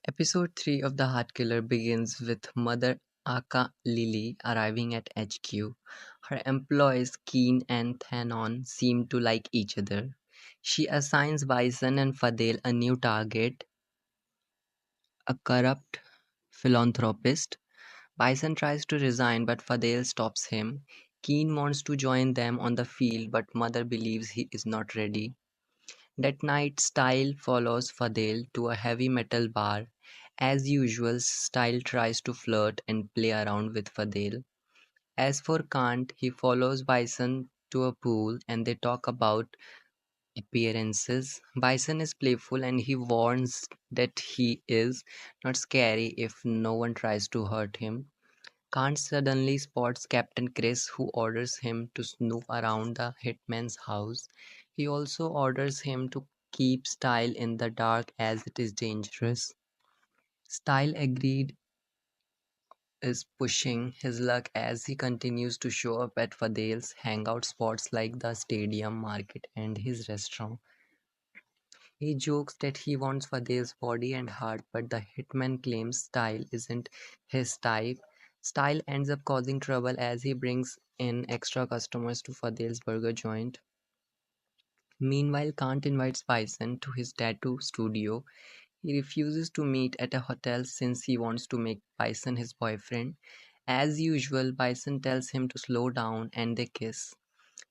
Episode 3 of The Heart Killer begins with Mother Aka Lily arriving at HQ. Her employees, Keen and Thanon, seem to like each other. She assigns Bison and Fadil a new target, a corrupt philanthropist. Bison tries to resign, but Fadil stops him. Keen wants to join them on the field, but Mother believes he is not ready. That night, Style follows Fadil to a heavy metal bar. As usual, Style tries to flirt and play around with Fadil. As for Kant, he follows Bison to a pool and they talk about appearances. Bison is playful and he warns that he is not scary if no one tries to hurt him. Kant suddenly spots Captain Chris, who orders him to snoop around the hitman's house. He also orders him to keep Style in the dark as it is dangerous. Style agreed is pushing his luck as he continues to show up at Fadil's hangout spots like the stadium, market, and his restaurant. He jokes that he wants Fadil's body and heart, but the hitman claims Style isn't his type. Style ends up causing trouble as he brings in extra customers to Fadil's burger joint. Meanwhile, Kant invites Bison to his tattoo studio. He refuses to meet at a hotel since he wants to make Bison his boyfriend. As usual, Bison tells him to slow down and they kiss.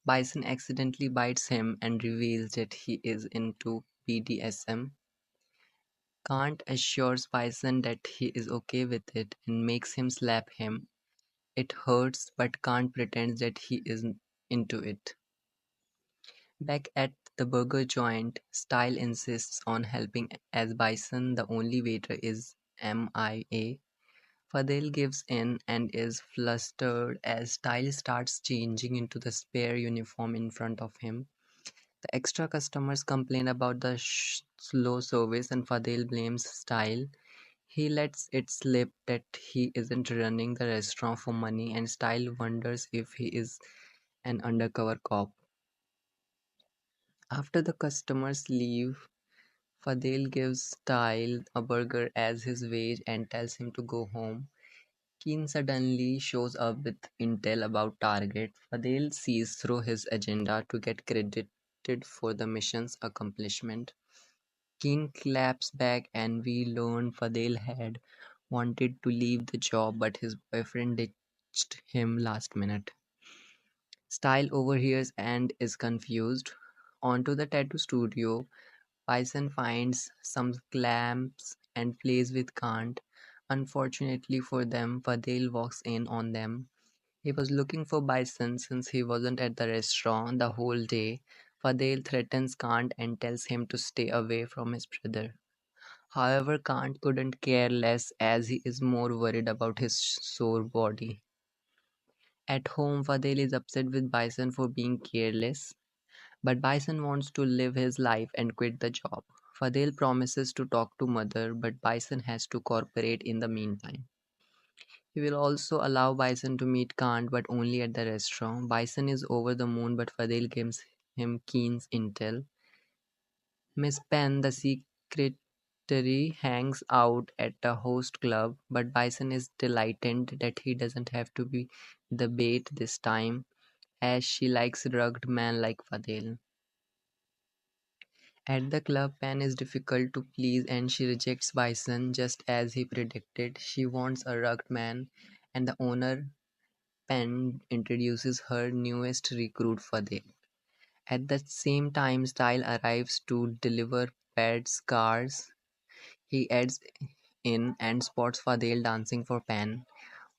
Bison accidentally bites him and reveals that he is into BDSM. Kant assures Bison that he is okay with it and makes him slap him. It hurts, but Kant pretends that he isn't into it. Back at the burger joint, Style insists on helping as Bison, the only waiter, is MIA. Fadil gives in and is flustered as Style starts changing into the spare uniform in front of him. The extra customers complain about the slow service and Fadil blames Style. He lets it slip that he isn't running the restaurant for money and Style wonders if he is an undercover cop. After the customers leave, Fadil gives Style a burger as his wage and tells him to go home. Keen suddenly shows up with intel about Target. Fadil sees through his agenda to get credited for the mission's accomplishment. Keen claps back and we learn Fadil had wanted to leave the job but his boyfriend ditched him last minute. Style overhears and is confused. Onto the tattoo studio, Bison finds some clamps and plays with Kant. Unfortunately for them, Fadil walks in on them. He was looking for Bison since he wasn't at the restaurant the whole day. Fadil threatens Kant and tells him to stay away from his brother. However, Kant couldn't care less as he is more worried about his sore body. At home, Fadil is upset with Bison for being careless, but Bison wants to live his life and quit the job. Fadil promises to talk to Mother, but Bison has to cooperate in the meantime. He will also allow Bison to meet Kant, but only at the restaurant. Bison is over the moon, but Fadil gives him Keen's intel. Miss Penn, the secretary, hangs out at a host club, but Bison is delighted that he doesn't have to be the bait this time, as she likes rugged men like Fadil. At the club, Penn is difficult to please and she rejects Bison just as he predicted. She wants a rugged man, and the owner, Penn, introduces her newest recruit, Fadil. At the same time, Style arrives to deliver Pad's cars. He adds in and spots Fadil dancing for Pan.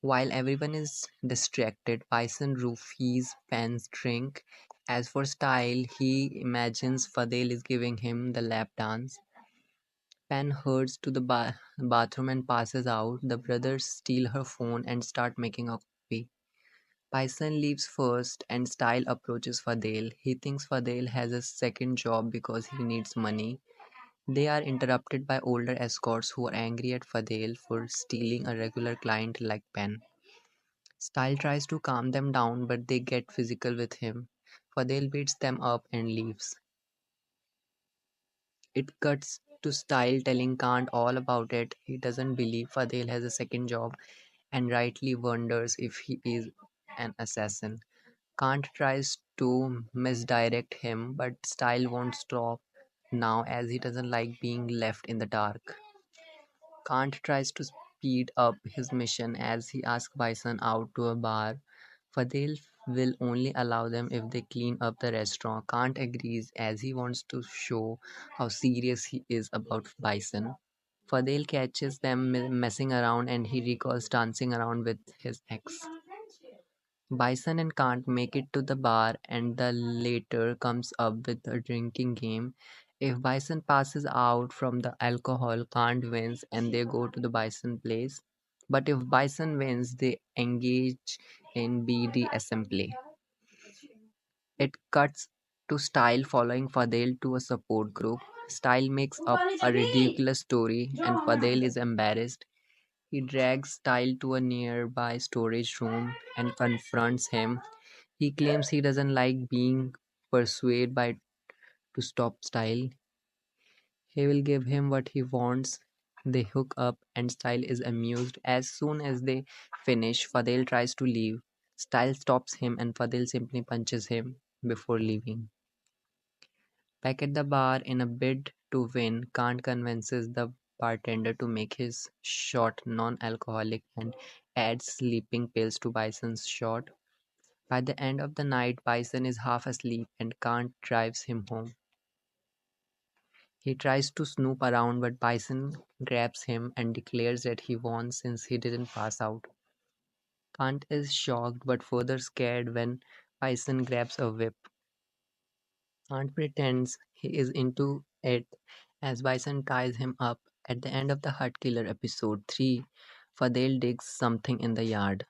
While everyone is distracted, Bison roofies Pan's drink. As for Style, he imagines Fadil is giving him the lap dance. Pan hurries to the bathroom and passes out. The brothers steal her phone and start making a copy. Bison leaves first and Style approaches Fadil. He thinks Fadil has a second job because he needs money. They are interrupted by older escorts who are angry at Fadil for stealing a regular client like Pen. Style tries to calm them down, but they get physical with him. Fadil beats them up and leaves. It cuts to Style telling Kant all about it. He doesn't believe Fadil has a second job and rightly wonders if he is an assassin. Kant tries to misdirect him, but Style won't stop now as he doesn't like being left in the dark. Kant tries to speed up his mission as he asks Bison out to a bar. Fadil will only allow them if they clean up the restaurant. Kant agrees as he wants to show how serious he is about Bison. Fadil catches them messing around and he recalls dancing around with his ex. Bison and Kant make it to the bar and the later comes up with a drinking game. If Bison passes out from the alcohol, Kant wins and they go to the Bison place. But if Bison wins, they engage in BDSM play. It cuts to Style following Fadel to a support group. Style makes up a ridiculous story and Fadel is embarrassed. He drags Style to a nearby storage room and confronts him. He claims he doesn't like being persuaded by to stop Style. He will give him what he wants. They hook up and Style is amused. As soon as they finish, Fadil tries to leave. Style stops him and Fadil simply punches him before leaving. Back at the bar, in a bid to win, Kant convinces the bartender to make his shot non-alcoholic and adds sleeping pills to Bison's shot. By the end of the night, Bison is half asleep and Kant drives him home. He tries to snoop around, but Bison grabs him and declares that he won since he didn't pass out. Kant is shocked but further scared when Bison grabs a whip. Kant pretends he is into it as Bison ties him up. At the end of the Hut Killer episode 3, Fadel digs something in the yard.